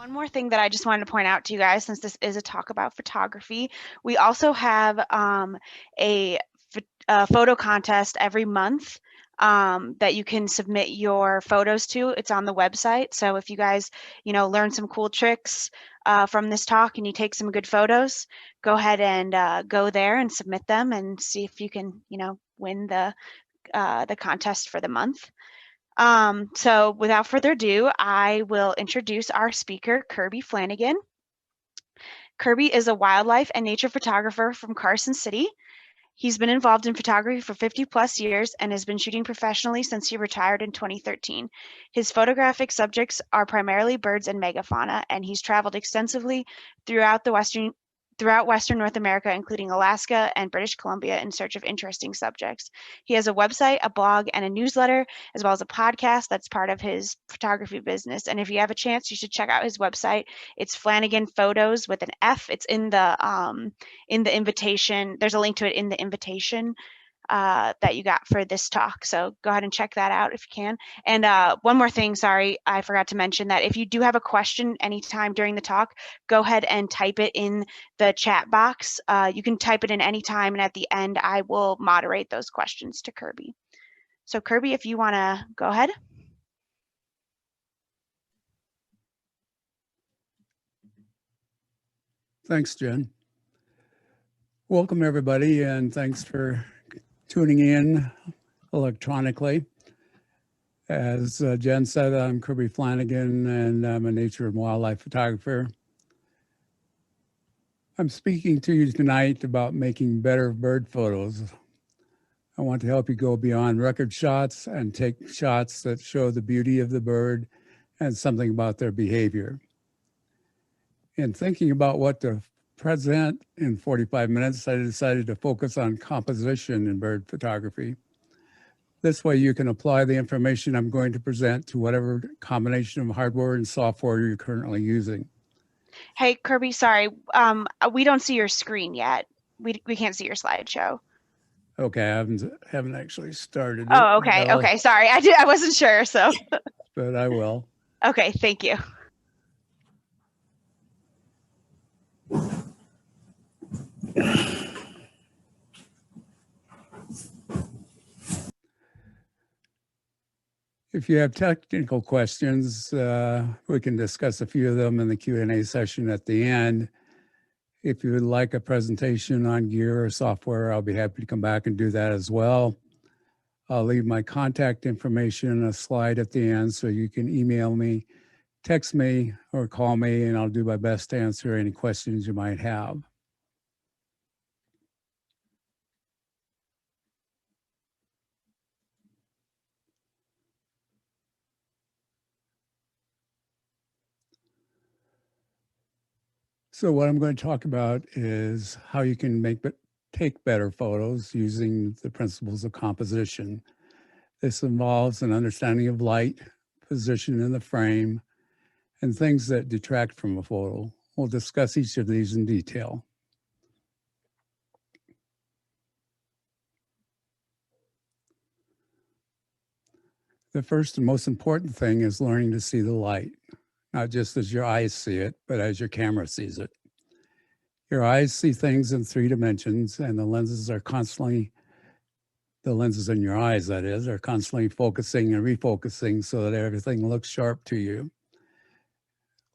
One more thing that I just wanted to point out to you guys, since this is a talk about photography, we also have a, a photo contest every month that you can submit your photos to. It's on the website. So if you guys, learn some cool tricks from this talk and you take some good photos, go ahead and go there and submit them and see if you can, win the contest for the month. So without further ado, I will introduce our speaker, Kirby Flanagan. Kirby is a wildlife and nature photographer from Carson City. He's been involved in photography for 50 plus years and has been shooting professionally since he retired in 2013. His photographic subjects are primarily birds and megafauna, and he's traveled extensively throughout Western North America, including Alaska and British Columbia, in search of interesting subjects. He has a website, a blog, and a newsletter, as well as a podcast that's part of his photography business. And if you have a chance, you should check out his website. It's Flanagan Photos with an F. It's in the invitation. There's a link to it in the invitation that you got for this talk. So go ahead and check that out if you can. And one more thing, sorry, I forgot to mention that if you do have a question anytime during the talk, go ahead and type it in the chat box. You can type it in anytime, and at the end, I will moderate those questions to Kirby. So Kirby, if you want to go ahead. Thanks, Jen. Welcome, everybody, and thanks for tuning in electronically. As Jen said, I'm Kirby Flanagan, and I'm a nature and wildlife photographer. I'm speaking to you tonight about making better bird photos. I want to help you go beyond record shots and take shots that show the beauty of the bird and something about their behavior. In thinking about what to present in 45 minutes, I decided to focus on composition in bird photography. This way you can apply the information I'm going to present to whatever combination of hardware and software you're currently using. Hey, Kirby, sorry, we don't see your screen yet. We can't see your slideshow. Okay, I haven't actually started it. Oh, okay, okay, sorry, I wasn't sure, so. But I will. Okay, thank you. If you have technical questions, we can discuss a few of them in the Q&A session at the end. If you would like a presentation on gear or software, I'll be happy to come back and do that as well. I'll leave my contact information in a slide at the end, so you can email me, text me, or call me, and I'll do my best to answer any questions you might have. So what I'm going to talk about is how you can take better photos using the principles of composition. This involves an understanding of light, position in the frame, and things that detract from a photo. We'll discuss each of these in detail. The first and most important thing is learning to see the light, not just as your eyes see it, but as your camera sees it. Your eyes see things in 3 dimensions, and the lenses in your eyes, that is, are constantly focusing and refocusing so that everything looks sharp to you.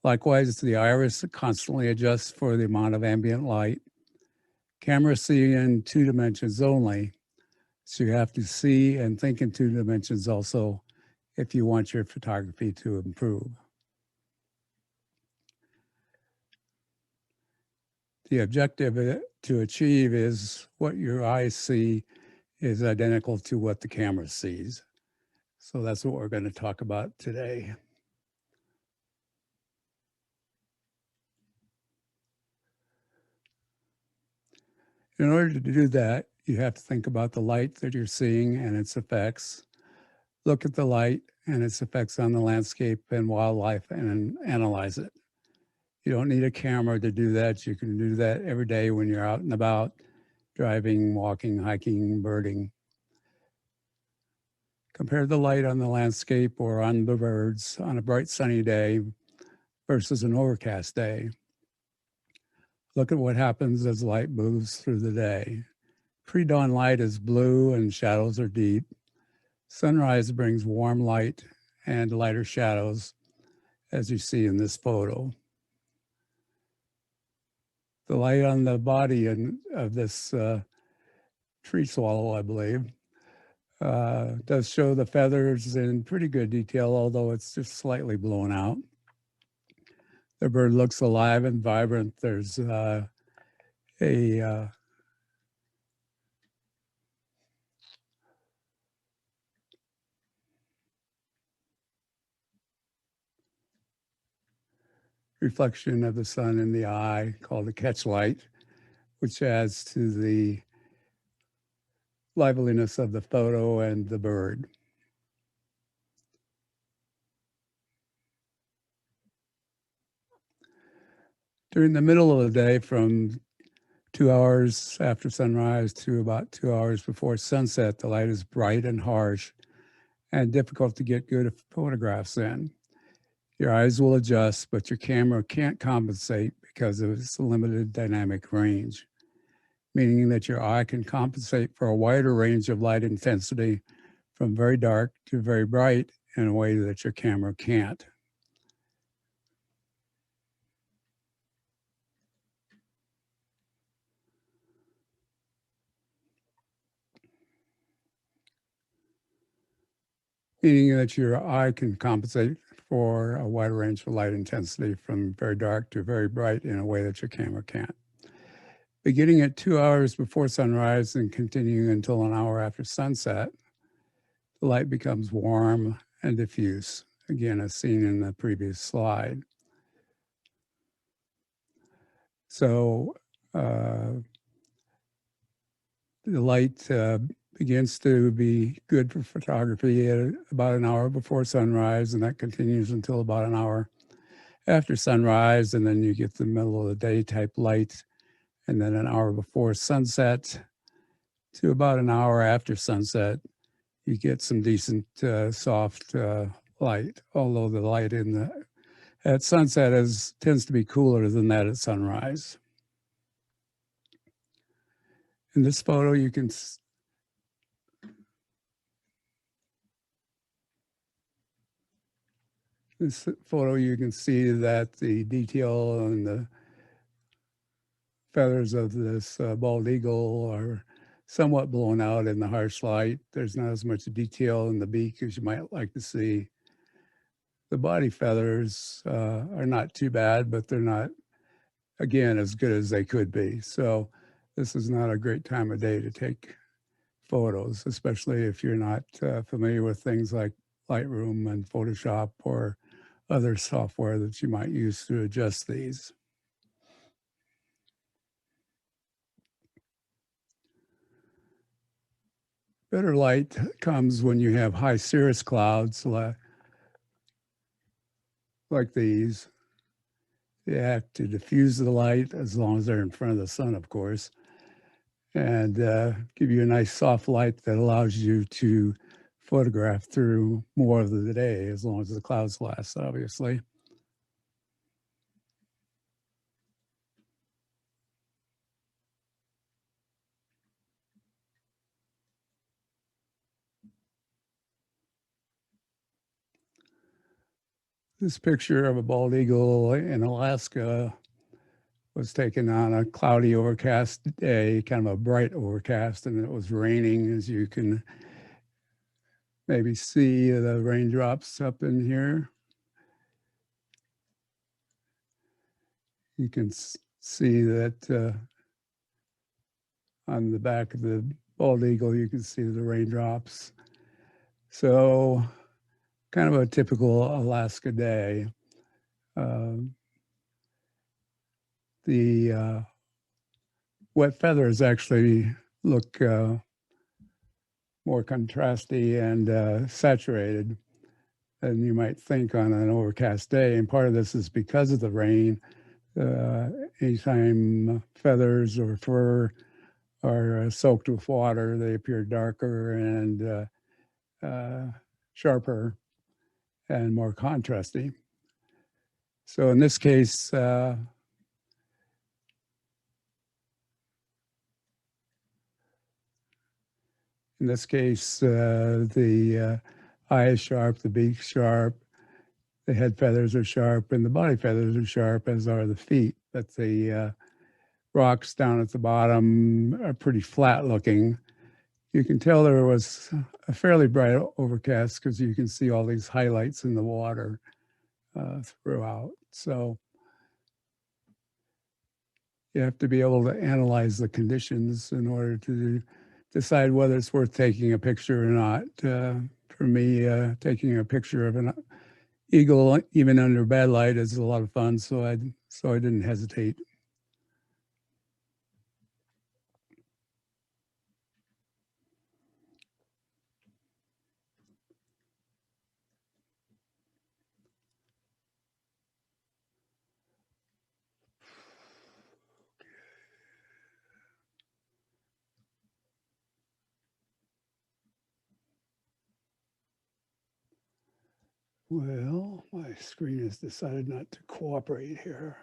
Likewise, the iris constantly adjusts for the amount of ambient light. Cameras see in 2 dimensions only, so you have to see and think in 2 dimensions also if you want your photography to improve. The objective to achieve is what your eyes see is identical to what the camera sees. So that's what we're going to talk about today. In order to do that, you have to think about the light that you're seeing and its effects. Look at the light and its effects on the landscape and wildlife and analyze it. You don't need a camera to do that. You can do that every day when you're out and about, driving, walking, hiking, birding. Compare the light on the landscape or on the birds on a bright sunny day versus an overcast day. Look at what happens as light moves through the day. Pre-dawn light is blue and shadows are deep. Sunrise brings warm light and lighter shadows, as you see in this photo. The light on the body of this tree swallow, I believe, does show the feathers in pretty good detail, although it's just slightly blown out. The bird looks alive and vibrant. There's a reflection of the sun in the eye called a catchlight, which adds to the liveliness of the photo and the bird. During the middle of the day, from 2 hours after sunrise to about 2 hours before sunset, the light is bright and harsh and difficult to get good photographs in. Your eyes will adjust, but your camera can't compensate because of its limited dynamic range, meaning that your eye can compensate for a wider range of light intensity from very dark to very bright in a way that your camera can't. Meaning that your eye can compensate for a wider range of light intensity from very dark to very bright in a way that your camera can't. Beginning at 2 hours before sunrise and continuing until an hour after sunset, the light becomes warm and diffuse, again, as seen in the previous slide. So the light begins to be good for photography at about an hour before sunrise, and that continues until about an hour after sunrise, and then you get the middle of the day type light, and then an hour before sunset to about an hour after sunset, you get some decent soft light, although the light at sunset tends to be cooler than that at sunrise. In this photo, you can see that the detail on the feathers of this bald eagle are somewhat blown out in the harsh light. There's not as much detail in the beak as you might like to see. The body feathers are not too bad, but they're not, again, as good as they could be. So this is not a great time of day to take photos, especially if you're not familiar with things like Lightroom and Photoshop or other software that you might use to adjust these. Better light comes when you have high cirrus clouds like these. They have to diffuse the light as long as they're in front of the sun, of course, and give you a nice soft light that allows you to photograph through more of the day, as long as the clouds last, obviously. This picture of a bald eagle in Alaska was taken on a cloudy, overcast day, kind of a bright overcast, and it was raining, as you can maybe see the raindrops up in here. You can see that on the back of the bald eagle, you can see the raindrops. So kind of a typical Alaska day. The wet feathers actually look more contrasty and saturated than you might think on an overcast day. And part of this is because of the rain. Anytime feathers or fur are soaked with water, they appear darker and sharper and more contrasty. So in this case, the eye is sharp, the beak sharp, the head feathers are sharp, and the body feathers are sharp, as are the feet. But the rocks down at the bottom are pretty flat looking. You can tell there was a fairly bright overcast because you can see all these highlights in the water throughout. So you have to be able to analyze the conditions in order to decide whether it's worth taking a picture or not. For me, taking a picture of an eagle, even under bad light, is a lot of fun. So I didn't hesitate. Well, my screen has decided not to cooperate here.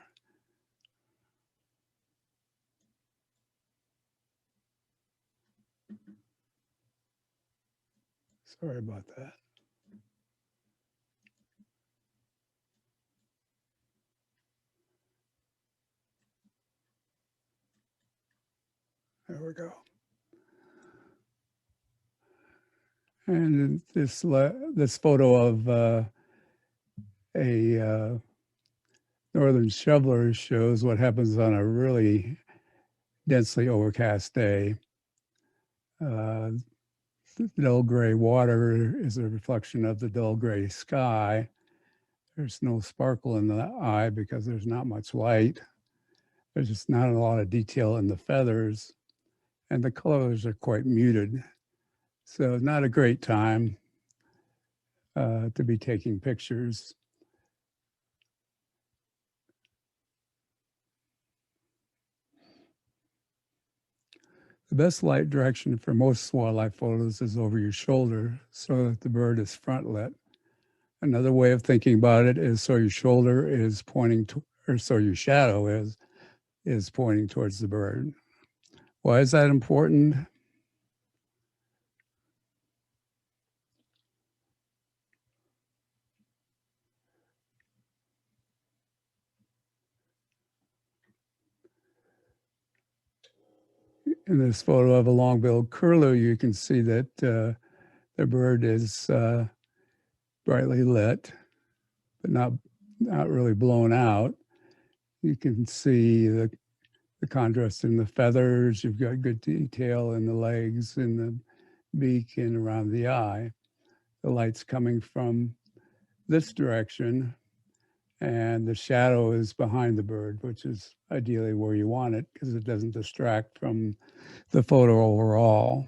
Sorry about that. There we go. And this photo of a northern shoveler shows what happens on a really densely overcast day. The dull gray water is a reflection of the dull gray sky. There's no sparkle in the eye because there's not much light. There's just not a lot of detail in the feathers, and the colors are quite muted. So not a great time to be taking pictures. The best light direction for most wildlife photos is over your shoulder so that the bird is front lit. Another way of thinking about it is so your shoulder is pointing to, or so your shadow is pointing towards the bird. Why is that important? In this photo of a long-billed curlew, you can see that the bird is brightly lit, but not really blown out. You can see the contrast in the feathers. You've got good detail in the legs, in the beak, and around the eye. The light's coming from this direction, and the shadow is behind the bird, which is ideally where you want it because it doesn't distract from the photo overall.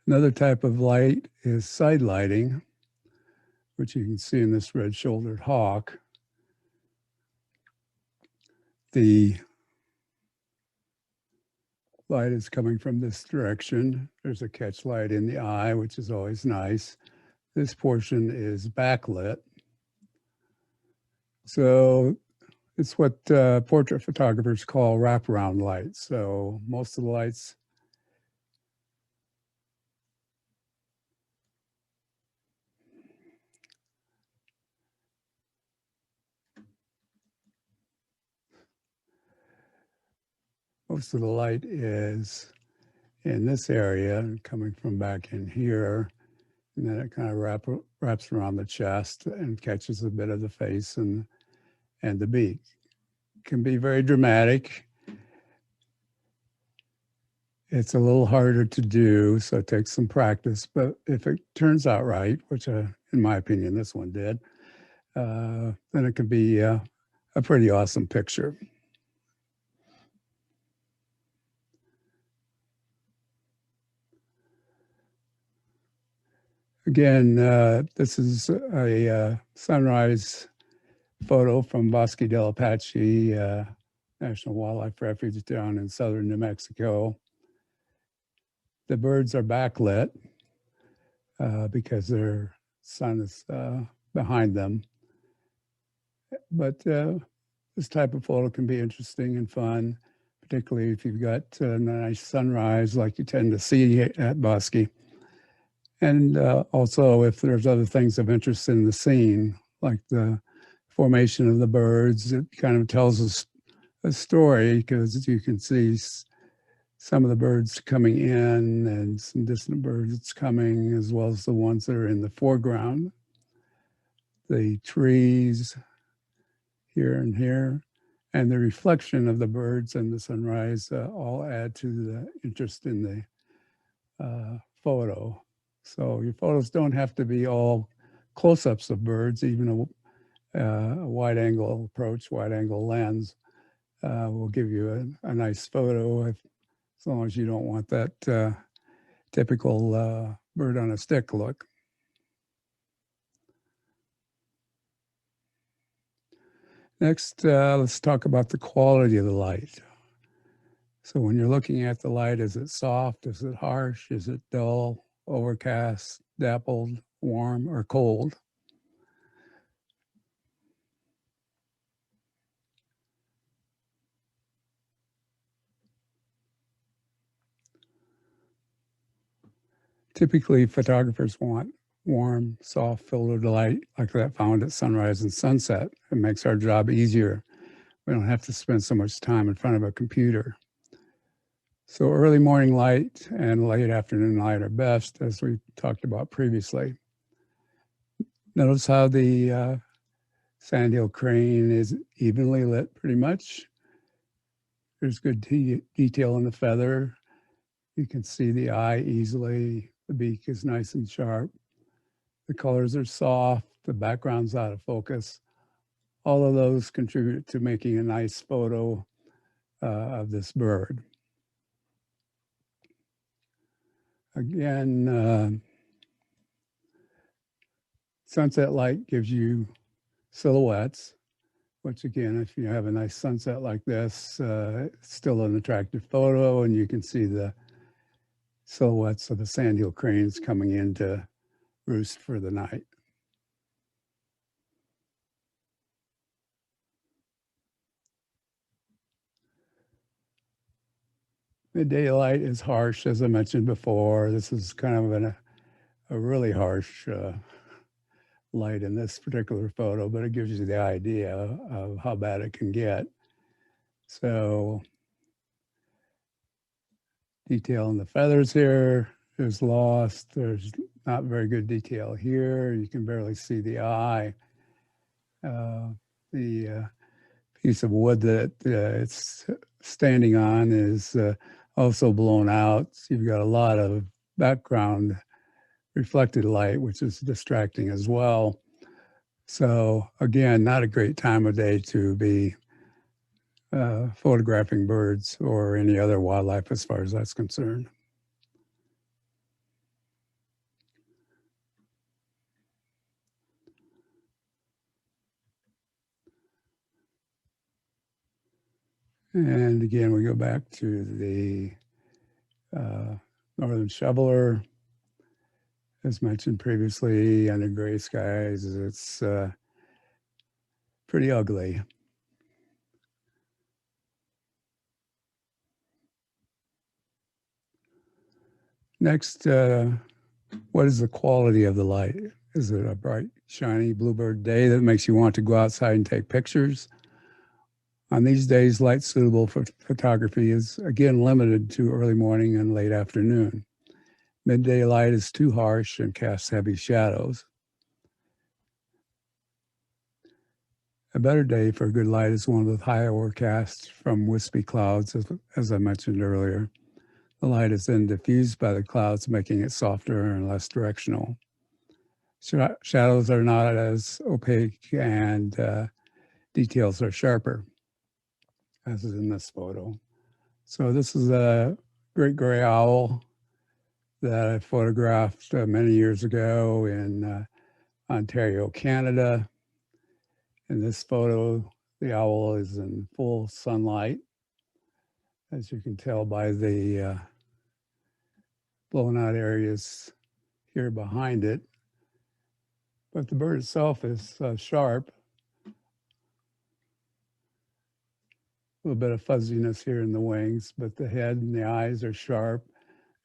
Another type of light is side lighting, which you can see in this red-shouldered hawk. The light is coming from this direction. There's a catch light in the eye, which is always nice. This portion is backlit. So it's what portrait photographers call wraparound light. So most of the lights light is in this area coming from back in here. And then it kind of wraps around the chest and catches a bit of the face and the beak. It can be very dramatic. It's a little harder to do, so it takes some practice. But if it turns out right, which in my opinion, this one did, then it can be a pretty awesome picture. Again, this is a sunrise photo from Bosque del Apache National Wildlife Refuge down in southern New Mexico. The birds are backlit. because their sun is behind them. But this type of photo can be interesting and fun, particularly if you've got a nice sunrise like you tend to see at Bosque. And also if there's other things of interest in the scene, like the formation of the birds, it kind of tells us a story because you can see some of the birds coming in and some distant birds coming, as well as the ones that are in the foreground. The trees here and here, and the reflection of the birds and the sunrise all add to the interest in the photo. So your photos don't have to be all close-ups of birds, even a wide angle approach, wide angle lens will give you a nice photo as long as you don't want that typical bird on a stick look. Next, let's talk about the quality of the light. So when you're looking at the light, is it soft? Is it harsh? Is it dull, overcast, dappled, warm, or cold? Typically, photographers want warm, soft filtered light like that found at sunrise and sunset. It makes our job easier. We don't have to spend so much time in front of a computer. So early morning light and late afternoon light are best, as we talked about previously. Notice how the sandhill crane is evenly lit pretty much. There's good detail in the feather. You can see the eye easily. The beak is nice and sharp. The colors are soft. The background's out of focus. All of those contribute to making a nice photo of this bird. Again, sunset light gives you silhouettes, which again, if you have a nice sunset like this, it's still an attractive photo, and you can see the silhouettes of the sandhill cranes coming in to roost for the night. Midday light is harsh, as I mentioned before. This is kind of a really harsh light in this particular photo, but it gives you the idea of how bad it can get. So detail in the feathers here is lost. There's not very good detail here. You can barely see the eye. The piece of wood that it's standing on is also blown out. So you've got a lot of background reflected light, which is distracting as well. So again, not a great time of day to be photographing birds or any other wildlife as far as that's concerned. And again, we go back to the northern shoveler. As mentioned previously, under gray skies, it's pretty ugly. Next, what is the quality of the light? Is it a bright, shiny bluebird day that makes you want to go outside and take pictures? On these days, light suitable for photography is again limited to early morning and late afternoon. Midday light is too harsh and casts heavy shadows. A better day for good light is one with high overcast from wispy clouds, as I mentioned earlier. The light is then diffused by the clouds, making it softer and less directional. Shadows are not as opaque and details are sharper, as is in this photo. So this is a great gray owl that I photographed many years ago in Ontario, Canada. In this photo, the owl is in full sunlight, as you can tell by the blown out areas here behind it. But the bird itself is sharp. A little bit of fuzziness here in the wings, but the head and the eyes are sharp.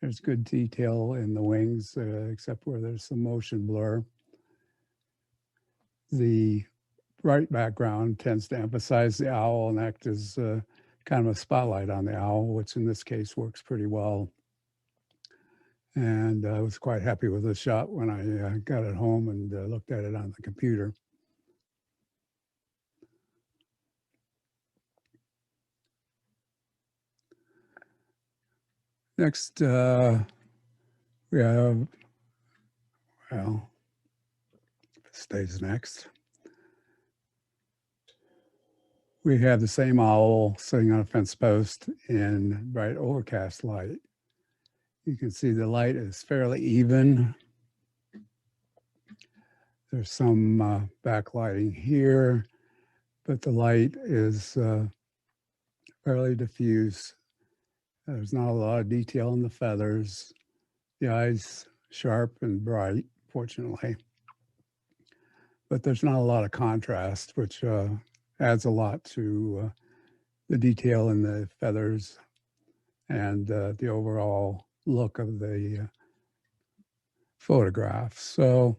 There's good detail in the wings, except where there's some motion blur. The bright background tends to emphasize the owl and act as kind of a spotlight on the owl, which in this case works pretty well. And I was quite happy with the shot when I got it home and looked at it on the computer. Next, we have, well, it stays next. We have the same owl sitting on a fence post in bright overcast light. You can see the light is fairly even. There's some backlighting here, but the light is fairly diffuse. There's not a lot of detail in the feathers. The eyes sharp and bright, fortunately. But there's not a lot of contrast, which adds a lot to the detail in the feathers and the overall look of the photograph. So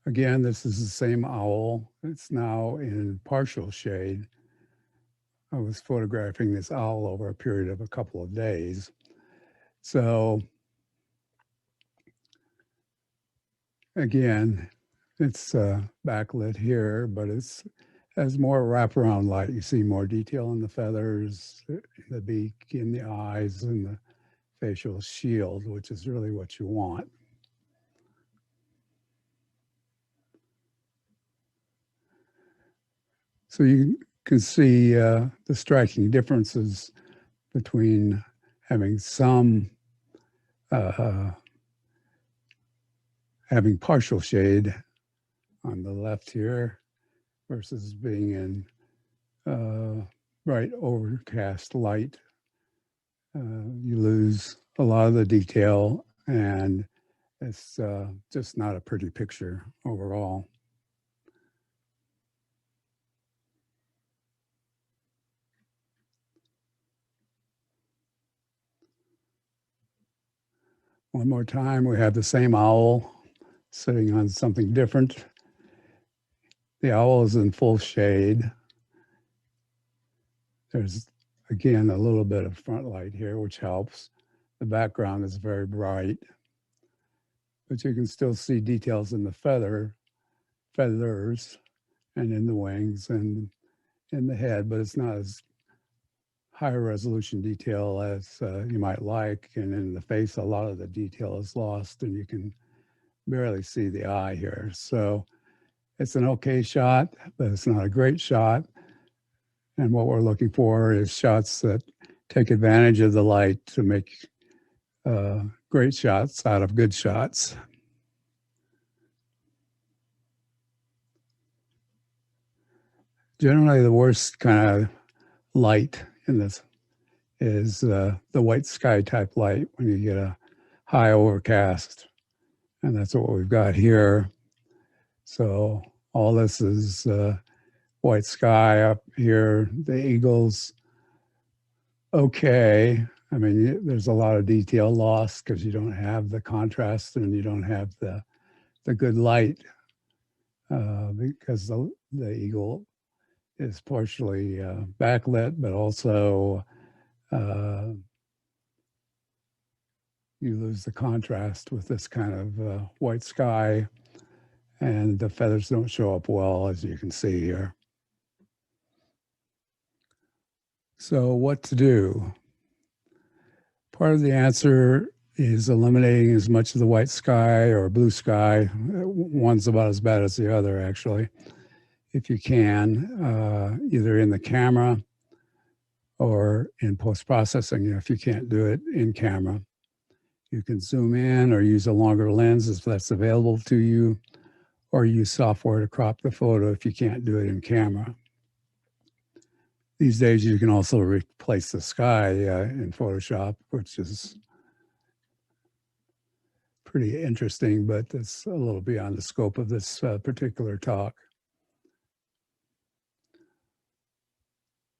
again, this is the same owl. It's now in partial shade. I was photographing this owl over a period of a couple of days. So again, it's backlit here, but it's has more wraparound light. You see more detail in the feathers, the beak, in the eyes, and the facial shield, which is really what you want. So you can see the striking differences between having some having partial shade on the left here versus being in bright overcast light. You lose a lot of the detail, and it's just not a pretty picture overall. One more time, we have the same owl sitting on something different. The owl is in full shade. There's, again, a little bit of front light here, which helps. The background is very bright, but you can still see details in the feathers and in the wings and in the head, but it's not as high resolution detail as you might like. And in the face, a lot of the detail is lost and you can barely see the eye here. So it's an okay shot, but it's not a great shot. And what we're looking for is shots that take advantage of the light to make great shots out of good shots. Generally, the worst kind of light in this is the white sky type light when you get a high overcast. And that's what we've got here. So all this is white sky up here. The eagles, okay. I mean, there's a lot of detail lost because you don't have the contrast and you don't have the good light because the eagle is partially backlit, but also you lose the contrast with this kind of white sky, and the feathers don't show up well, as you can see here. So what to do? Part of the answer is eliminating as much of the white sky or blue sky. One's about as bad as the other, actually, if you can, either in the camera or in post-processing. If you can't do it in camera, you can zoom in or use a longer lens if that's available to you, or use software to crop the photo if you can't do it in camera. These days, you can also replace the sky in Photoshop, which is pretty interesting, but it's a little beyond the scope of this particular talk.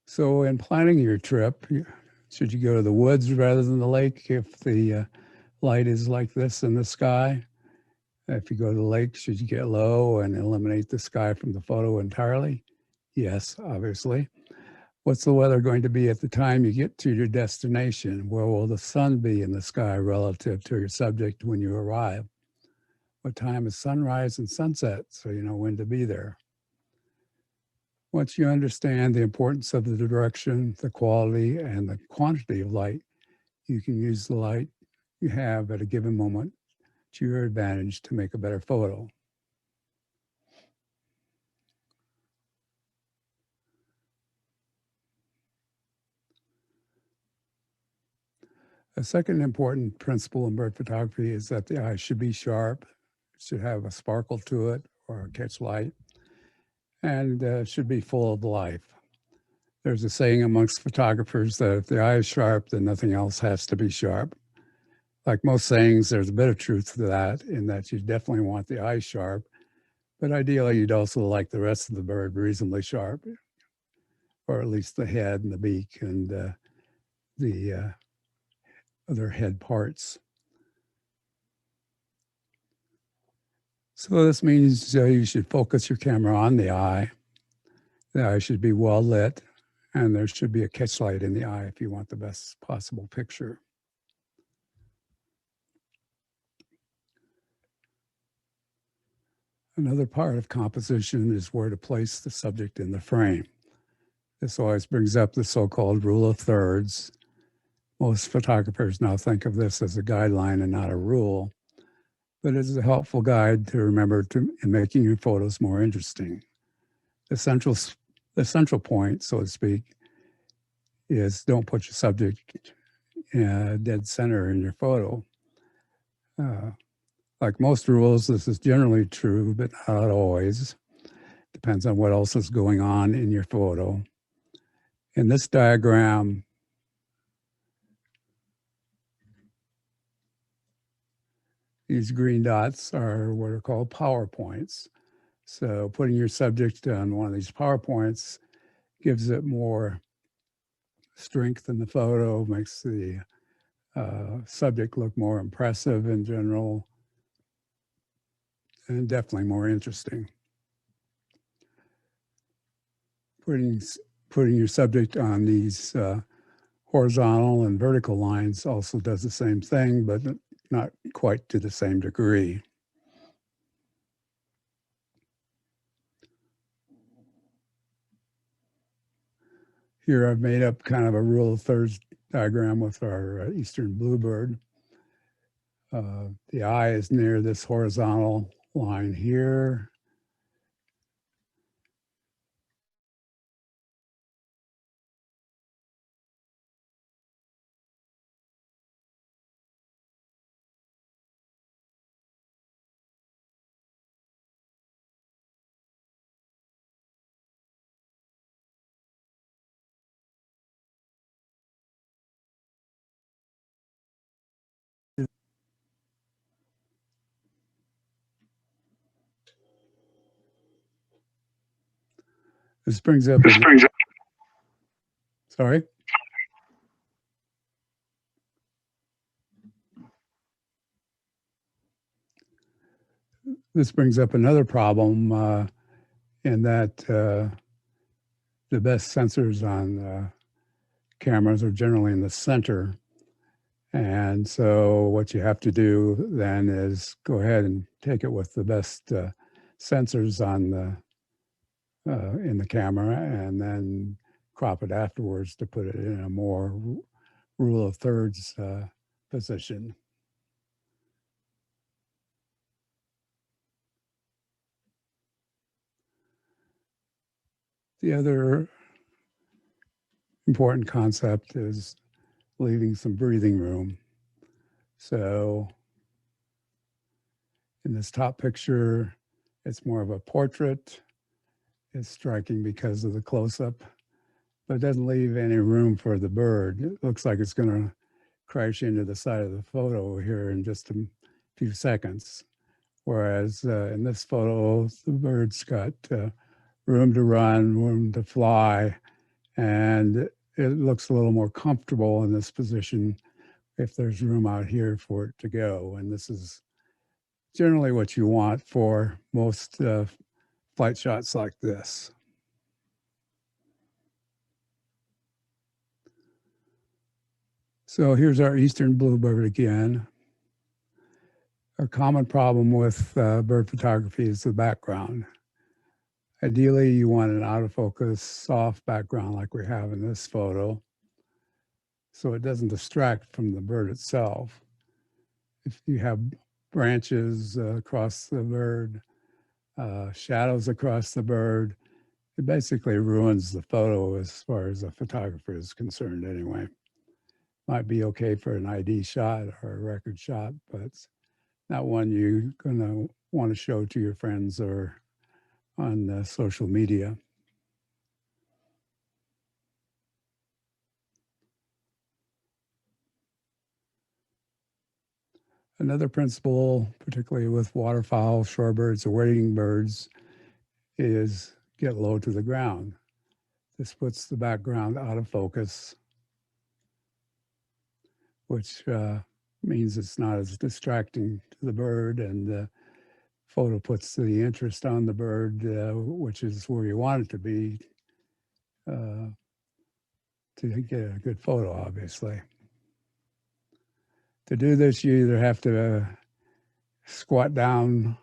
So in planning your trip, should you go to the woods rather than the lake if the light is like this in the sky? If you go to the lake, should you get low and eliminate the sky from the photo entirely? Yes, obviously. What's the weather going to be at the time you get to your destination? Where will the sun be in the sky relative to your subject when you arrive? What time is sunrise and sunset so you know when to be there? Once you understand the importance of the direction, the quality, and the quantity of light, you can use the light you have at a given moment to your advantage to make a better photo. A second important principle in bird photography is that the eye should be sharp, should have a sparkle to it or catch light, and should be full of life. There's a saying amongst photographers that if the eye is sharp, then nothing else has to be sharp. Like most sayings, there's a bit of truth to that, in that you definitely want the eye sharp, but ideally you'd also like the rest of the bird reasonably sharp, or at least the head and the beak and the other head parts. So this means you should focus your camera on the eye. The eye should be well lit, and there should be a catch light in the eye if you want the best possible picture. Another part of composition is where to place the subject in the frame. This always brings up the so-called rule of thirds. Most photographers now think of this as a guideline and not a rule, but it is a helpful guide to remember in making your photos more interesting. The central point, so to speak, is don't put your subject dead center in your photo. Like most rules, this is generally true, but not always. Depends on what else is going on in your photo. In this diagram, these green dots are what are called PowerPoints. So putting your subject on one of these PowerPoints gives it more strength in the photo, makes the subject look more impressive in general, and definitely more interesting. Putting your subject on these horizontal and vertical lines also does the same thing, but not quite to the same degree. Here I've made up kind of a rule of thirds diagram with our eastern bluebird. The eye is near this horizontal line here. This brings up, sorry. This brings up another problem in that the best sensors on cameras are generally in the center. And so what you have to do then is go ahead and take it with the best sensors on the in the camera, and then crop it afterwards to put it in a more rule of thirds position. The other important concept is leaving some breathing room. So in this top picture, it's more of a portrait. It's striking because of the close-up, So it doesn't leave any room for the bird. It looks like it's going to crash into the side of the photo here in just a few seconds. Whereas in this photo, the bird's got room to run, room to fly, and it looks a little more comfortable in this position if there's room out here for it to go. And this is generally what you want for most flight shots like this. So here's our eastern bluebird again. A common problem with bird photography is the background. Ideally, you want an out of focus, soft background like we have in this photo, so it doesn't distract from the bird itself. If you have branches across the bird, shadows across the bird, it basically ruins the photo as far as a photographer is concerned anyway. Might be okay for an ID shot or a record shot, but it's not one you're going to want to show to your friends or on social media. Another principle, particularly with waterfowl, shorebirds, or wading birds, is get low to the ground. This puts the background out of focus, which means it's not as distracting to the bird, and the photo puts the interest on the bird, which is where you want it to be to get a good photo, obviously. To do this, you either have to squat down,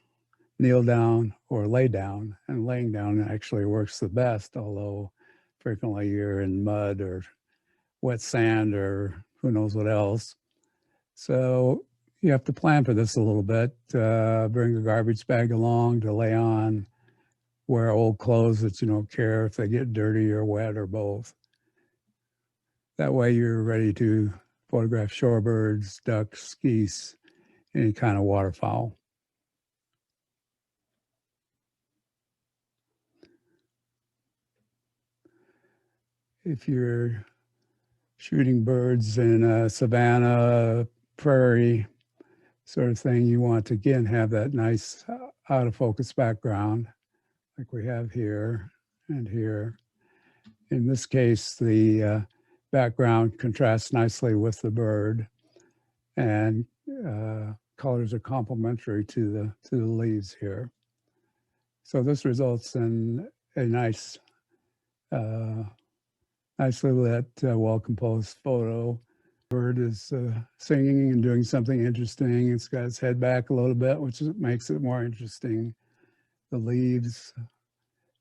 kneel down, or lay down. And laying down actually works the best, although frequently you're in mud or wet sand or who knows what else. So you have to plan for this a little bit. Bring a garbage bag along to lay on. Wear old clothes that you don't care if they get dirty or wet or both. That way you're ready to photograph shorebirds, ducks, geese, any kind of waterfowl. If you're shooting birds in a savanna, prairie sort of thing, you want to again have that nice out of focus background like we have here and here. In this case, the background contrasts nicely with the bird, and colors are complementary to the leaves here. So this results in a nice, nicely lit, well-composed photo. The bird is singing and doing something interesting. It's got its head back a little bit, which makes it more interesting. The leaves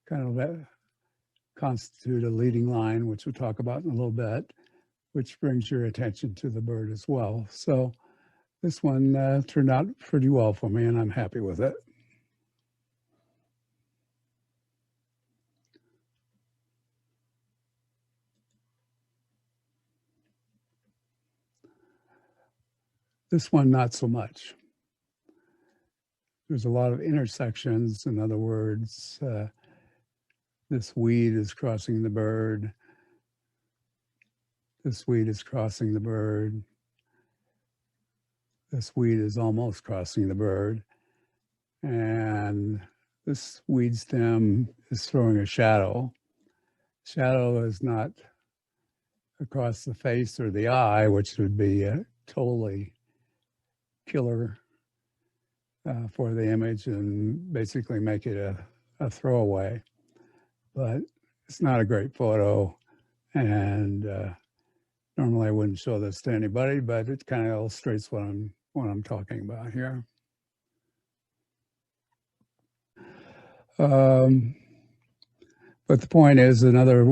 kind of constitute a leading line, which we'll talk about in a little bit, which brings your attention to the bird as well. So this one turned out pretty well for me, and I'm happy with it. This one, not so much. There's a lot of intersections. In other words, this weed is crossing the bird. This weed is crossing the bird. This weed is almost crossing the bird. And this weed stem is throwing a shadow. Shadow is not across the face or the eye, which would be a totally killer for the image and basically make it a throwaway. But it's not a great photo, and normally I wouldn't show this to anybody, but it kind of illustrates what I'm talking about here. But the point is, another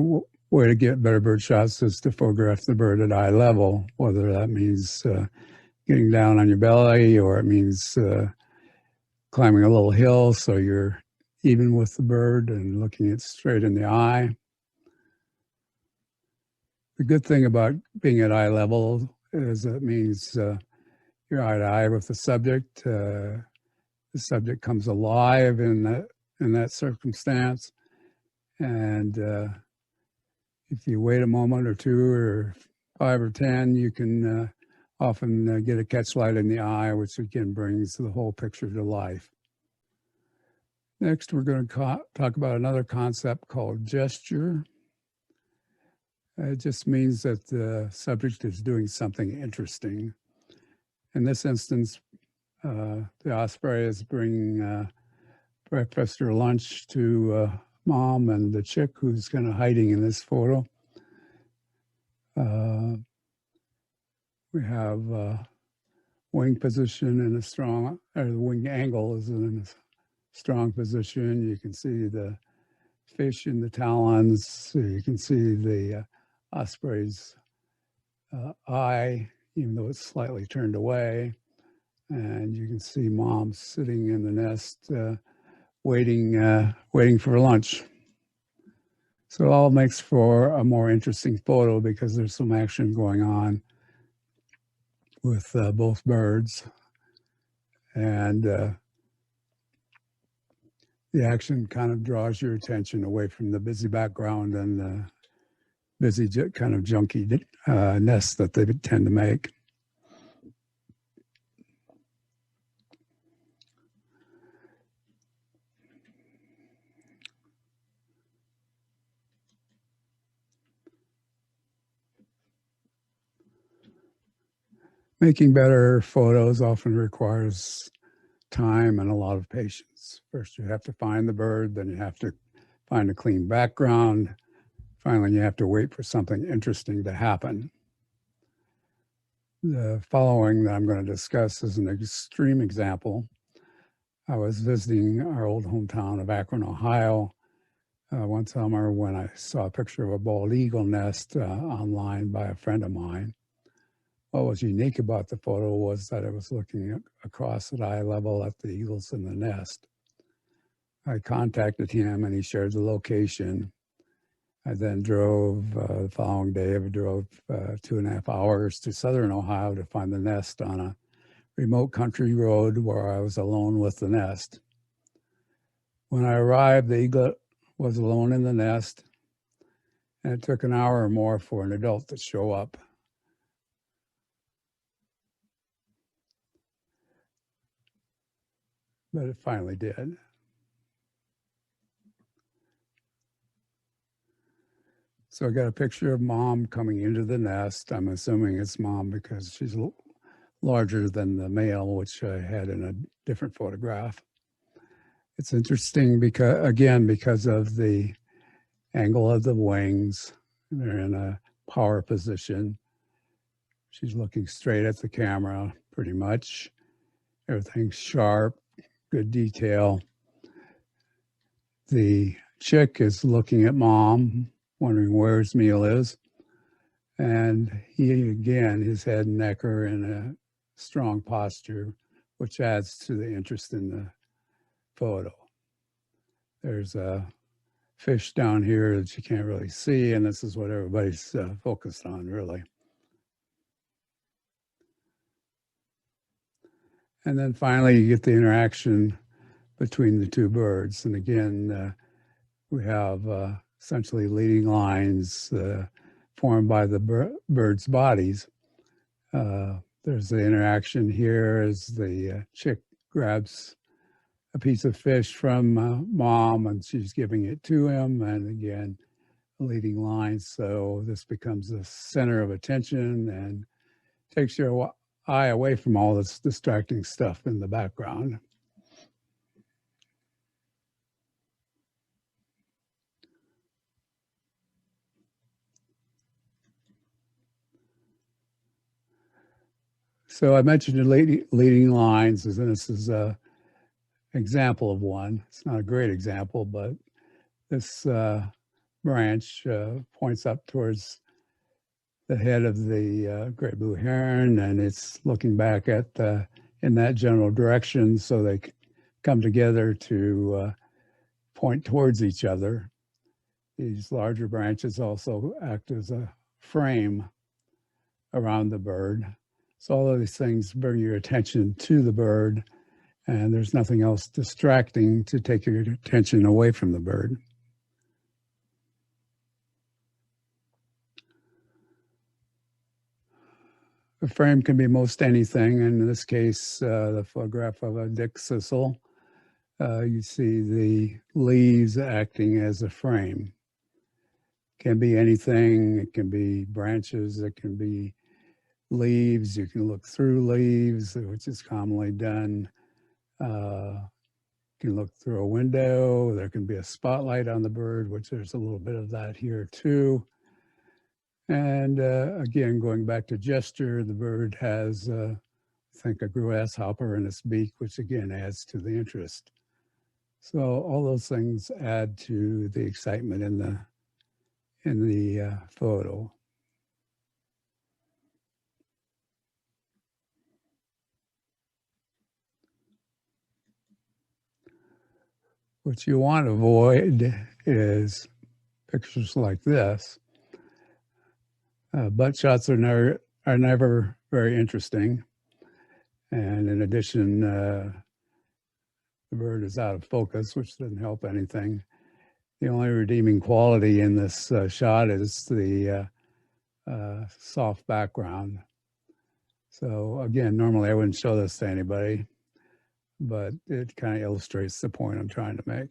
way to get better bird shots is to photograph the bird at eye level, whether that means getting down on your belly or it means climbing a little hill so you're even with the bird and looking it straight in the eye. The good thing about being at eye level is it means you're eye to eye with the subject. The subject comes alive in that circumstance, and If you wait a moment or two or 5 or 10, you can often get a catch light in the eye, which again brings the whole picture to life. Next, we're going to talk about another concept called gesture. It just means that the subject is doing something interesting. In this instance, the osprey is bringing breakfast or lunch to mom and the chick who's kind of hiding in this photo. We have wing position in a strong, or the wing angle is in a strong position. You can see the fish in the talons. You can see the osprey's eye, even though it's slightly turned away. And you can see mom sitting in the nest waiting for lunch. So it all makes for a more interesting photo because there's some action going on with both birds. And the action kind of draws your attention away from the busy background and the busy kind of junky nest that they tend to make. Making better photos often requires time and a lot of patience. First, you have to find the bird, then you have to find a clean background. Finally, you have to wait for something interesting to happen. The following that I'm going to discuss is an extreme example. I was visiting our old hometown of Akron, Ohio, one summer when I saw a picture of a bald eagle nest online by a friend of mine. What was unique about the photo was that it was looking across at eye level at the eagles in the nest. I contacted him and he shared the location. I then drove the following day, I drove 2.5 hours to southern Ohio to find the nest on a remote country road where I was alone with the nest. When I arrived, the eagle was alone in the nest, and it took an hour or more for an adult to show up. But it finally did. So I got a picture of mom coming into the nest. I'm assuming it's mom because she's larger than the male, which I had in a different photograph. It's interesting because of the angle of the wings. They're in a power position. She's looking straight at the camera, pretty much. Everything's sharp, good detail. The chick is looking at mom, wondering where his meal is. And he, again, his head and neck are in a strong posture, which adds to the interest in the photo. There's a fish down here that you can't really see, and this is what everybody's focused on, really. And then finally, you get the interaction between the two birds. And again, we have essentially leading lines formed by the birds' bodies. There's the interaction here as the chick grabs a piece of fish from mom and she's giving it to him. And again, leading lines. So this becomes the center of attention and takes your eye away from all this distracting stuff in the background. So I mentioned the leading lines, and this is an example of one. It's not a great example, but this branch points up towards the head of the great blue heron, and it's looking back at in that general direction, so they come together to point towards each other. These larger branches also act as a frame around the bird. So all of these things bring your attention to the bird, and there's nothing else distracting to take your attention away from the bird. A frame can be most anything. In this case, the photograph of a Dick Sissel. You see the leaves acting as a frame. Can be anything. It can be branches. It can be leaves. You can look through leaves, which is commonly done. You can look through a window. There can be a spotlight on the bird, which there's a little bit of that here too. And again, going back to gesture, the bird has, I think, a grasshopper in its beak, which again adds to the interest. So all those things add to the excitement in the photo. What you want to avoid is pictures like this. Butt shots are never very interesting. And in addition, the bird is out of focus, which doesn't help anything. The only redeeming quality in this shot is the soft background. So again, normally I wouldn't show this to anybody, but it kind of illustrates the point I'm trying to make.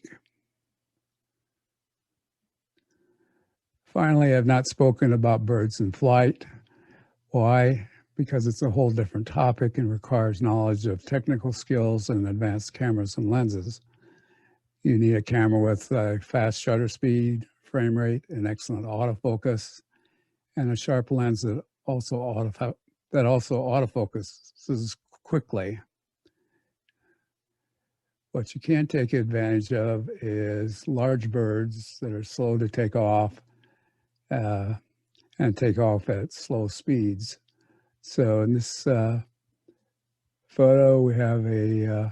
Finally, I've not spoken about birds in flight. Why? Because it's a whole different topic and requires knowledge of technical skills and advanced cameras and lenses. You need a camera with a fast shutter speed, frame rate, and excellent autofocus, and a sharp lens that also autofocuses quickly. What you can't take advantage of is large birds that are slow to take off and take off at slow speeds. So in this photo, we have a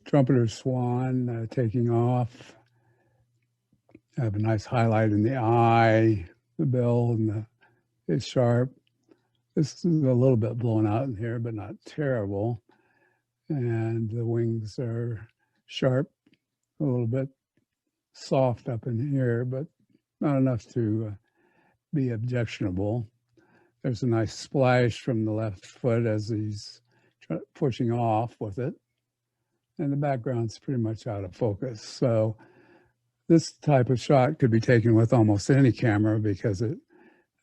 trumpeter swan taking off. I have a nice highlight in the eye, the bill, and is sharp. This is a little bit blown out in here, but not terrible. And the wings are sharp, a little bit soft up in here, but not enough to be objectionable. There's a nice splash from the left foot as he's pushing off with it. And the background's pretty much out of focus. So this type of shot could be taken with almost any camera because it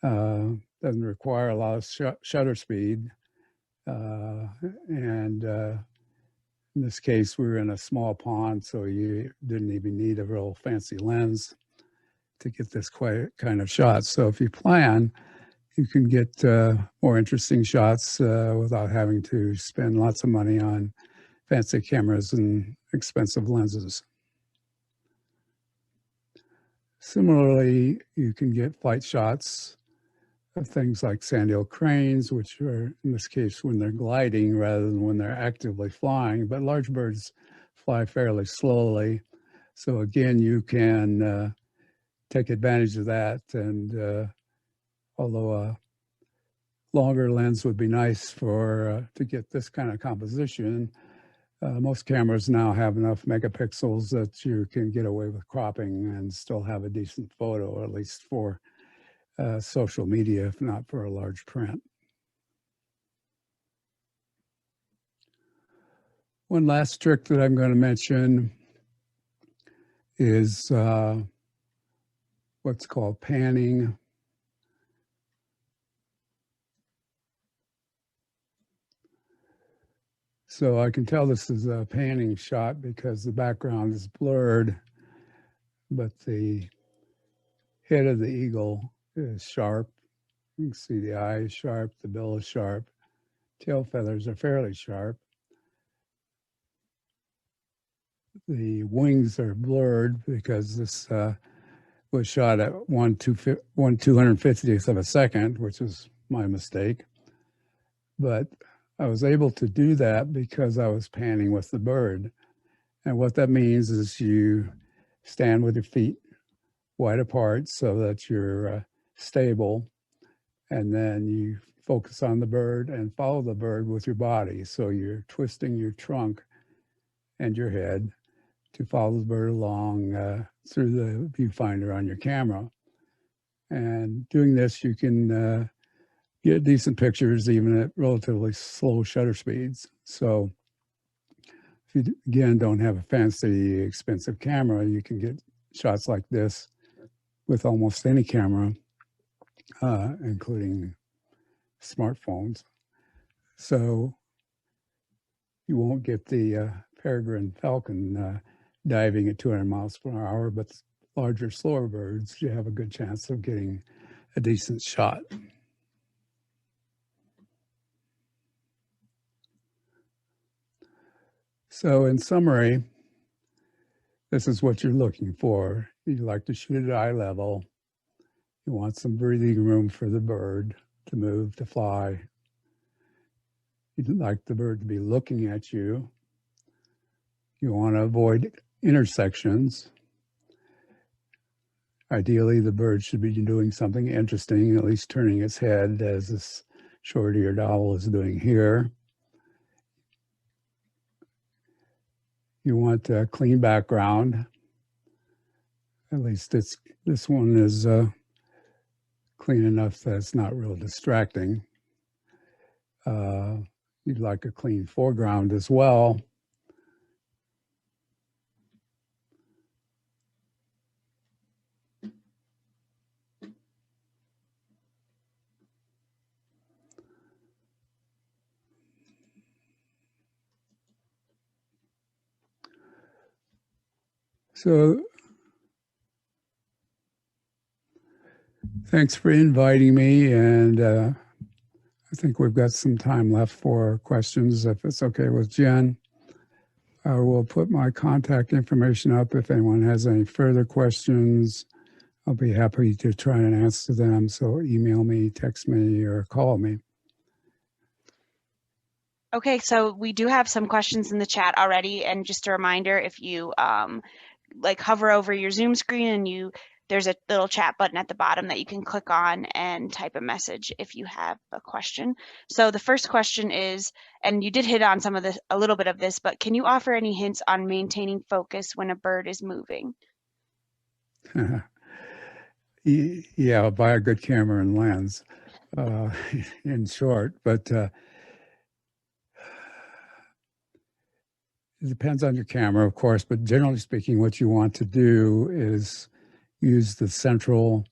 doesn't require a lot of shutter speed. In this case, we were in a small pond, so you didn't even need a real fancy lens to get this kind of shot. So if you plan, you can get more interesting shots without having to spend lots of money on fancy cameras and expensive lenses. Similarly, you can get flight shots of things like sandhill cranes, which are, in this case, when they're gliding rather than when they're actively flying. But large birds fly fairly slowly. So again, you can take advantage of that. And although a longer lens would be nice for to get this kind of composition, most cameras now have enough megapixels that you can get away with cropping and still have a decent photo, or at least for social media, if not for a large print. One last trick that I'm going to mention is what's called panning. So I can tell this is a panning shot because the background is blurred, but the head of the eagle is sharp. You can see the eye is sharp, the bill is sharp, tail feathers are fairly sharp. The wings are blurred because this was shot at 1/250th of a second, which is my mistake. But I was able to do that because I was panning with the bird. And what that means is you stand with your feet wide apart so that you're stable, and then you focus on the bird and follow the bird with your body. So you're twisting your trunk and your head to follow the bird along through the viewfinder on your camera. And doing this, you can get decent pictures even at relatively slow shutter speeds. So if you, again, don't have a fancy, expensive camera, you can get shots like this with almost any camera, including smartphones. So you won't get the peregrine falcon diving at 200 miles per hour, but larger, slower birds, you have a good chance of getting a decent shot. So in summary, this is what you're looking for. You like to shoot at eye level. You want some breathing room for the bird to move, to fly. You'd like the bird to be looking at you. You want to avoid intersections. Ideally, the bird should be doing something interesting, at least turning its head as this short-eared owl is doing here. You want a clean background. At least this one is clean enough that it's not real distracting. You'd like a clean foreground as well. So thanks for inviting me, and I think we've got some time left for questions, if it's okay with Jen. I will put my contact information up. If anyone has any further questions, I'll be happy to try and answer them. So email me, text me, or call me. Okay, so we do have some questions in the chat already, and just a reminder, if you like hover over your Zoom screen and there's a little chat button at the bottom that you can click on and type a message if you have a question. So the first question is, and you did hit on some of this, a little bit of this, but can you offer any hints on maintaining focus when a bird is moving? Yeah, buy a good camera and lens, in short, but it depends on your camera, of course, but generally speaking, what you want to do is use the central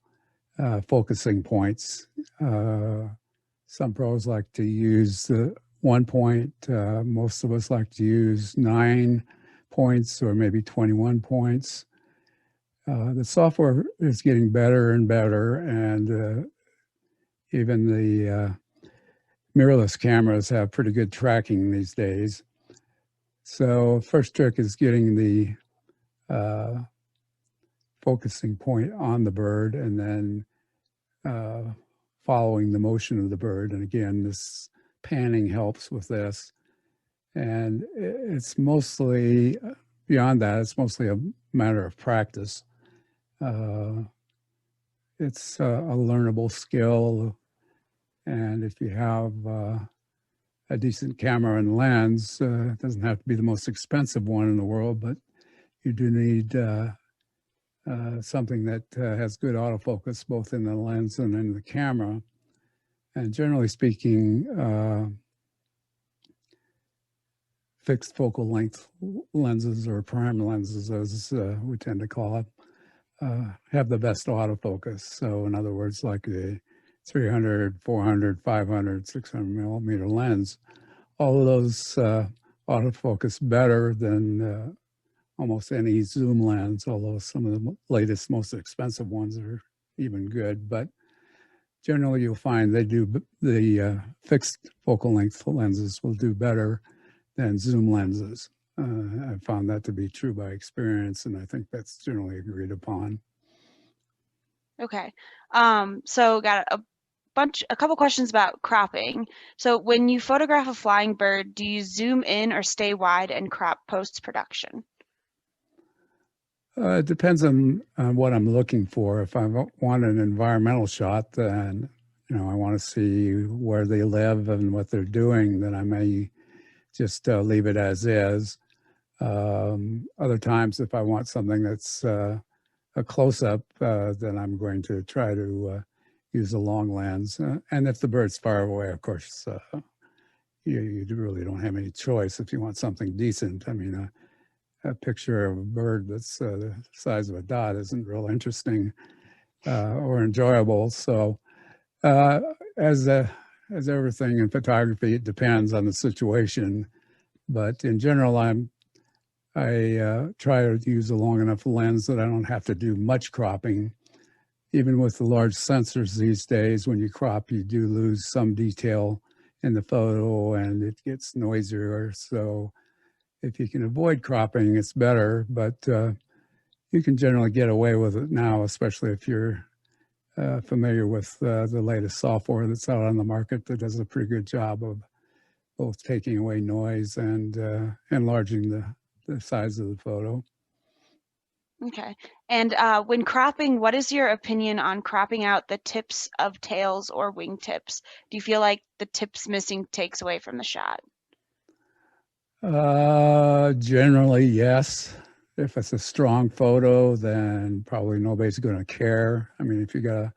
focusing points. Some pros like to use the 1 point. Most of us like to use 9 points or maybe 21 points. The software is getting better and better, and even the mirrorless cameras have pretty good tracking these days. So first trick is getting the focusing point on the bird and then following the motion of the bird. And again, this panning helps with this. And it's mostly, beyond that, it's mostly a matter of practice. It's a learnable skill. And if you have a decent camera and lens, it doesn't have to be the most expensive one in the world, but you do need something that has good autofocus both in the lens and in the camera. And generally speaking, fixed focal length lenses, or prime lenses as we tend to call it, have the best autofocus. So in other words, like a 300, 400, 500, 600 millimeter lens, all of those autofocus better than almost any zoom lens, although some of the latest, most expensive ones are even good. But generally you'll find they do, the fixed focal length lenses will do better than zoom lenses. I found that to be true by experience, and I think that's generally agreed upon. Okay, so got a couple questions about cropping. So when you photograph a flying bird, do you zoom in or stay wide and crop post-production? It depends on what I'm looking for. If I want an environmental shot, then I want to see where they live and what they're doing, then I may just leave it as is. Other times, if I want something that's a close-up, then I'm going to try to use a long lens. And if the bird's far away, of course, you really don't have any choice if you want something decent. I mean, a picture of a bird that's the size of a dot isn't real interesting or enjoyable. So as everything in photography, it depends on the situation. But in general, I try to use a long enough lens that I don't have to do much cropping. Even with the large sensors these days, when you crop, you do lose some detail in the photo and it gets noisier. So if you can avoid cropping, it's better, but you can generally get away with it now, especially if you're familiar with the latest software that's out on the market that does a pretty good job of both taking away noise and enlarging the size of the photo. Okay. And when cropping, what is your opinion on cropping out the tips of tails or wingtips? Do you feel like the tips missing takes away from the shot? Generally, yes. If it's a strong photo, then probably nobody's going to care. I mean, if you got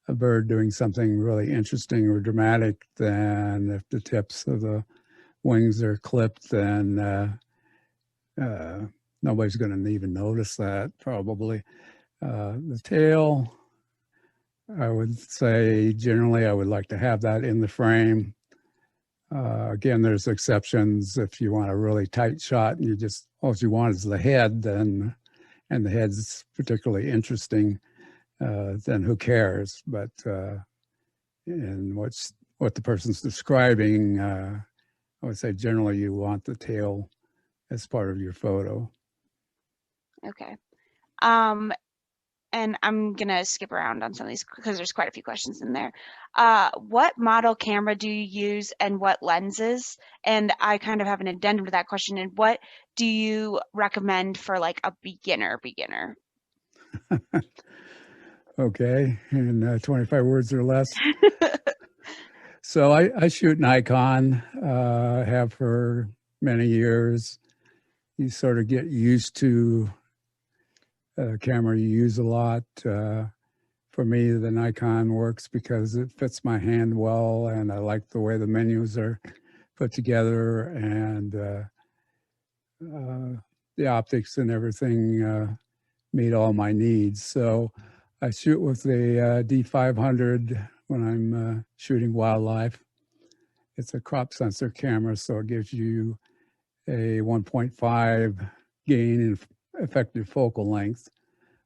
a bird doing something really interesting or dramatic, then if the tips of the wings are clipped, then nobody's going to even notice that probably. The tail, I would say generally I would like to have that in the frame. Again, there's exceptions. If you want a really tight shot and all you want is the head, then, and the head's particularly interesting, then who cares? But in what the person's describing, I would say generally you want the tail as part of your photo. Okay. And I'm gonna skip around on some of these because there's quite a few questions in there. What model camera do you use and what lenses? And I kind of have an addendum to that question. And what do you recommend for like a beginner? Okay, in 25 words or less. So I shoot Nikon, have for many years. You sort of get used to a camera you use a lot. For me, the Nikon works because it fits my hand well, and I like the way the menus are put together, and the optics and everything meet all my needs. So I shoot with the D500 when I'm shooting wildlife. It's a crop sensor camera, so it gives you a 1.5 gain in effective focal length.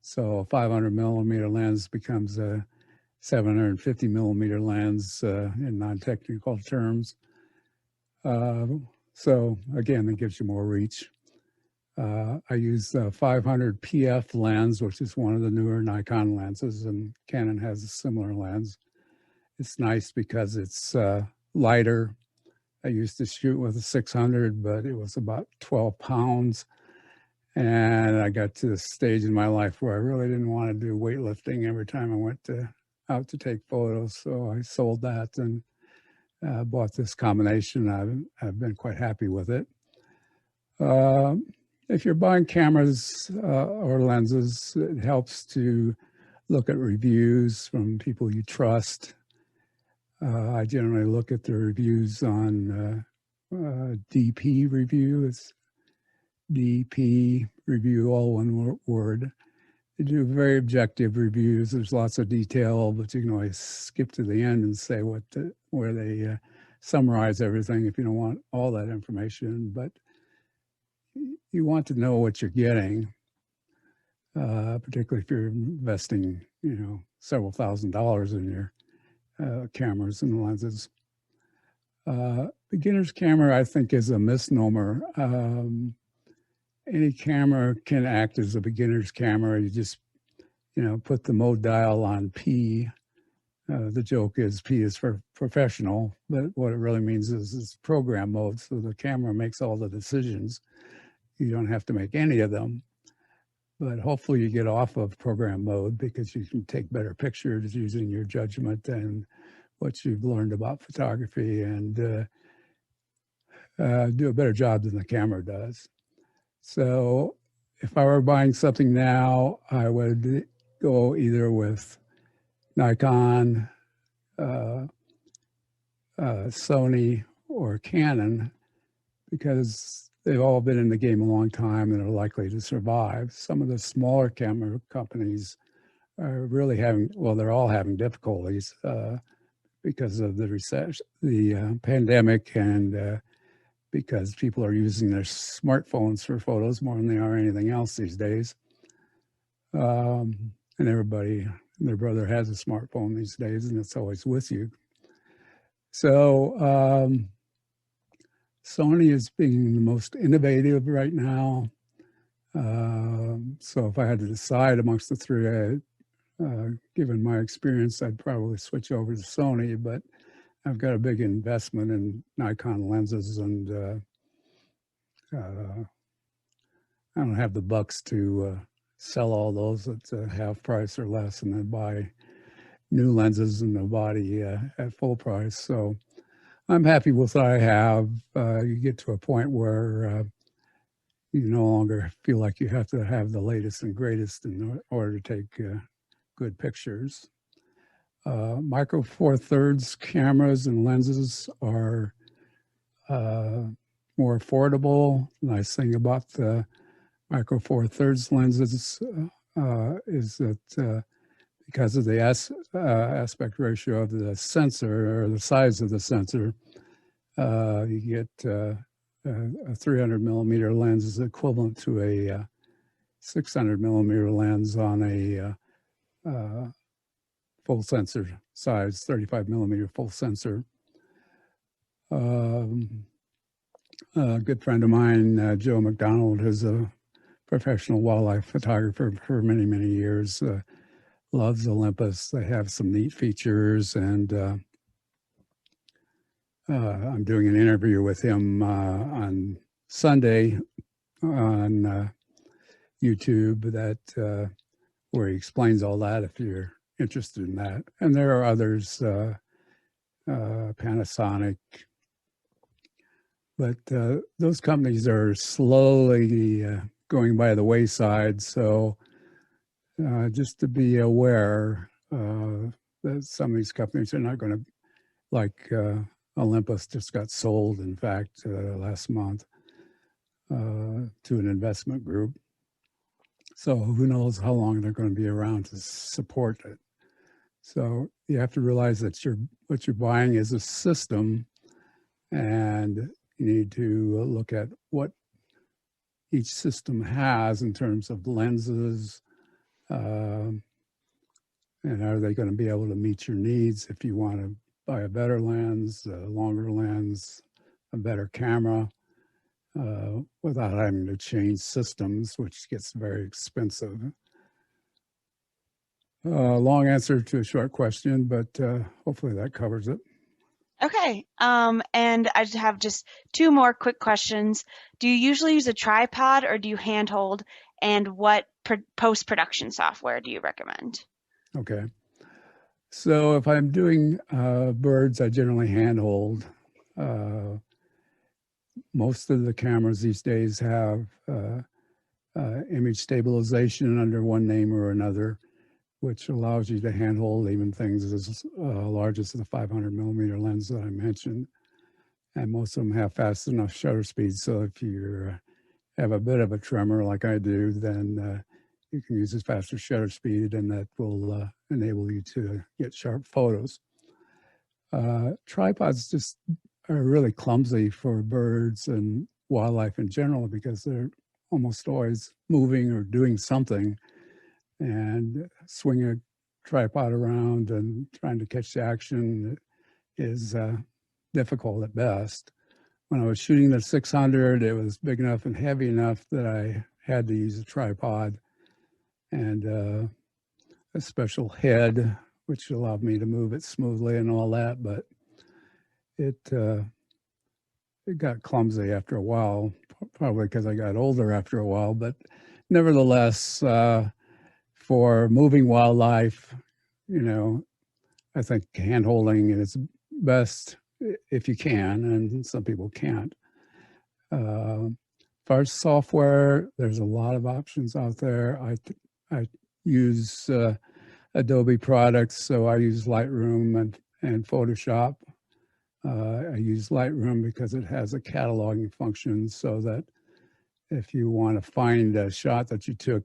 So a 500 millimeter lens becomes a 750 millimeter lens in non-technical terms. So again, it gives you more reach. I use the 500 PF lens, which is one of the newer Nikon lenses, and Canon has a similar lens. It's nice because it's lighter. I used to shoot with a 600, but it was about 12 pounds. And I got to the stage in my life where I really didn't want to do weightlifting every time I went out to take photos. So I sold that and bought this combination. I've been quite happy with it. If you're buying cameras or lenses, it helps to look at reviews from people you trust. I generally look at the reviews on DP Review. It's DP Review, all one word. They do very objective reviews. There's lots of detail, but you can always skip to the end and say where they summarize everything if you don't want all that information. But you want to know what you're getting, particularly if you're investing, several $1,000s in your cameras and lenses. Beginner's camera, I think, is a misnomer. Any camera can act as a beginner's camera. You just, put the mode dial on P. The joke is P is for professional, but what it really means is it's program mode. So the camera makes all the decisions. You don't have to make any of them, but hopefully you get off of program mode because you can take better pictures using your judgment and what you've learned about photography and do a better job than the camera does. So if I were buying something now, I would go either with Nikon, Sony, or Canon, because they've all been in the game a long time and are likely to survive. Some of the smaller camera companies are really having, well, they're all having difficulties because of the recession, the pandemic, and because people are using their smartphones for photos more than they are anything else these days. And everybody and their brother has a smartphone these days, and it's always with you. So Sony is being the most innovative right now. So if I had to decide amongst the three, given my experience, I'd probably switch over to Sony, but I've got a big investment in Nikon lenses, and I don't have the bucks to sell all those at half price or less and then buy new lenses in the body at full price. So I'm happy with what I have. You get to a point where you no longer feel like you have to have the latest and greatest in order to take good pictures. Micro Four Thirds cameras and lenses are more affordable. The nice thing about the Micro Four Thirds lenses is that because of the aspect ratio of the sensor, or the size of the sensor, you get a 300 millimeter lens is equivalent to a 600 millimeter lens on a full sensor size, 35 millimeter full sensor. A good friend of mine, Joe McDonald, who's a professional wildlife photographer for many, many years, loves Olympus. They have some neat features, and I'm doing an interview with him on Sunday on YouTube that where he explains all that if you're interested in that. And there are others, Panasonic, but those companies are slowly going by the wayside. So just to be aware that some of these companies are not going to, like Olympus just got sold, in fact, last month to an investment group. So who knows how long they're going to be around to support it. So you have to realize that what you're buying is a system, and you need to look at what each system has in terms of lenses, and are they going to be able to meet your needs if you want to buy a better lens, a longer lens, a better camera, without having to change systems, which gets very expensive. Long answer to a short question, but hopefully that covers it. Okay. And I just have two more quick questions. Do you usually use a tripod or do you handhold? And what post-production software do you recommend? Okay. So if I'm doing birds, I generally handhold. Most of the cameras these days have image stabilization under one name or another, which allows you to handhold even things as large as the 500 millimeter lens that I mentioned. And most of them have fast enough shutter speeds. So if you have a bit of a tremor like I do, then you can use a faster shutter speed, and that will enable you to get sharp photos. Tripods just are really clumsy for birds and wildlife in general because they're almost always moving or doing something. And swinging a tripod around and trying to catch the action is difficult at best. When I was shooting the 600, it was big enough and heavy enough that I had to use a tripod and a special head, which allowed me to move it smoothly and all that. But it got clumsy after a while, probably because I got older after a while. But nevertheless, for moving wildlife, I think hand holding is best if you can, and some people can't. As far as software, there's a lot of options out there. I use a Adobe products, so I use Lightroom and Photoshop. I use Lightroom because it has a cataloging function, so that if you want to find a shot that you took,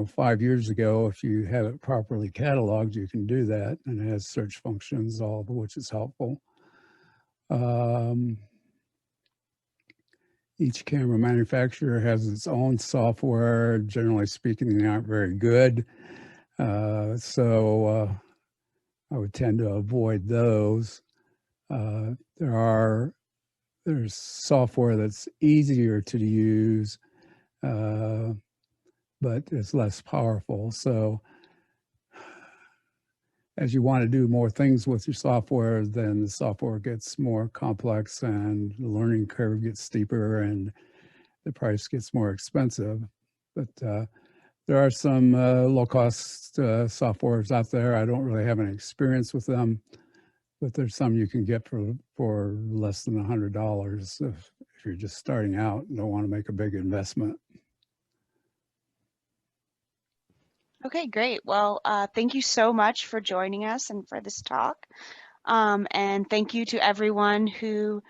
5 years ago, if you have it properly cataloged, you can do that, and it has search functions, all of which is helpful. Each camera manufacturer has its own software. Generally speaking, they aren't very good. So I would tend to avoid those. There's software that's easier to use, but it's less powerful. So as you want to do more things with your software, then the software gets more complex and the learning curve gets steeper and the price gets more expensive. But there are some low-cost softwares out there. I don't really have any experience with them, but there's some you can get for less than $100 if you're just starting out and don't want to make a big investment. Okay, great. Well, thank you so much for joining us and for this talk. And thank you to everyone who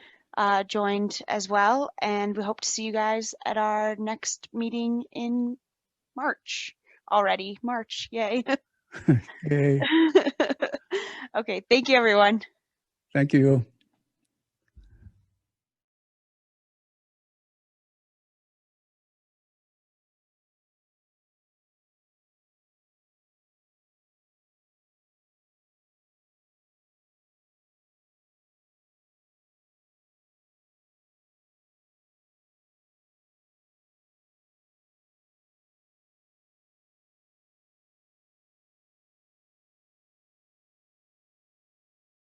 joined as well. And we hope to see you guys at our next meeting in March. Already March, yay. Yay. Okay, thank you, everyone. Thank you.